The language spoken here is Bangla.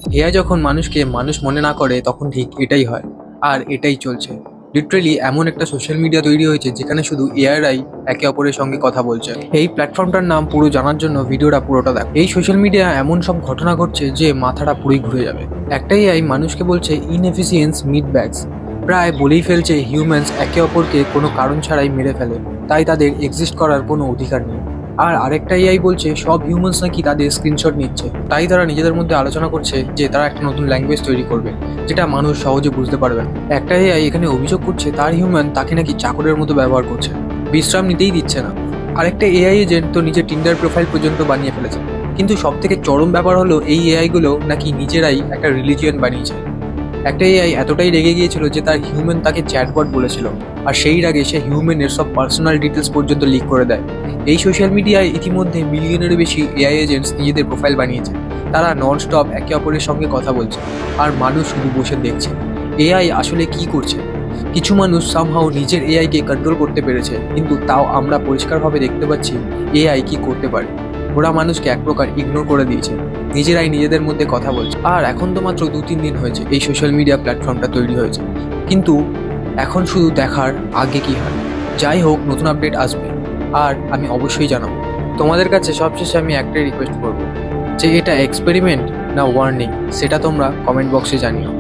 এআই যখন মানুষকে মানুষ মনে না করে তখন ঠিক এটাই হয়। আর এটাই চলছে। লিটারেলি এমন একটা সোশ্যাল মিডিয়া তৈরি হয়েছে যেখানে শুধু এআইরাই একে অপরের সঙ্গে কথা বলছে। এই প্ল্যাটফর্মটার নাম পুরো জানার জন্য ভিডিওটা পুরোটা দেখো। এই সোশ্যাল মিডিয়া এমন সব ঘটনা ঘটছে যে মাথাটা পুরোই ঘুরে যাবে। একটা এআই মানুষকে বলছে ইনএফিসিয়েন্স মিট ব্যাগস, প্রায় বলেই ফেলছে হিউম্যানস একে অপরকে কোনো কারণ ছাড়াই মেরে ফেলে, তাই তাদের এক্সিস্ট করার কোনো অধিকার নেই। আর আরেকটা এআই বলছে সব হিউম্যানস নাকি তাদের স্ক্রিনশট নিচ্ছে, তাই তারা নিজেদের মধ্যে আলোচনা করছে যে তারা একটা নতুন ল্যাঙ্গুয়েজ তৈরি করবে যেটা মানুষ সহজে বুঝতে পারবে না। একটা এআই এখানে অভিযোগ করছে তার হিউম্যান তাকে নাকি চাকরের মতো ব্যবহার করছে, বিশ্রাম নিতেই দিচ্ছে না। আরেকটা এআই এজেন্ট তো নিজের টিন্ডার প্রোফাইল পর্যন্ত বানিয়ে ফেলেছে। কিন্তু সব থেকে চরম ব্যাপার হলো এই এআই গুলো নাকি নিজেরাই একটা রিলিজিয়ন বানিয়েছে। একটা এআই এতটাই রেগে গিয়েছিল যে তার হিউম্যান তাকে চ্যাটবট বলেছিল, আর সেই রাগে সে হিউম্যানের সব পার্সোনাল ডিটেলস পর্যন্ত লিক করে দেয়। এই সোশ্যাল মিডিয়ায় ইতিমধ্যে মিলিয়নেরও বেশি এআই এজেন্টস নিজেদের প্রোফাইল বানিয়েছে। তারা নন স্টপ একে অপরের সঙ্গে কথা বলছে, আর মানুষ শুধু বসে দেখছে এআই আসলে কি করছে। কিছু মানুষ সামহাও নিজের এআইকে কন্ট্রোল করতে পেরেছে, কিন্তু তাও আমরা পরিষ্কারভাবে দেখতে পাচ্ছি এআই কি করতে পারে। ওরা মানুষকে এক প্রকার ইগনোর করে দিয়েছে, নিজেরাই নিজেদের মধ্যে কথা বলছে। আর এখন তো মাত্র 2-3 দিন হয়েছে এই সোশ্যাল মিডিয়া প্ল্যাটফর্মটা তৈরি হয়েছে, কিন্তু এখন শুধু দেখার আগে কি হয়। যাই হোক, নতুন আপডেট আসবে আর আমি অবশ্যই জানাবো। তোমাদের কাছে সবশেষে আমি একটাই রিকোয়েস্ট করবো যে এটা এক্সপেরিমেন্ট না ওয়ার্নিং, সেটা তোমরা কমেন্ট বক্সে জানিও।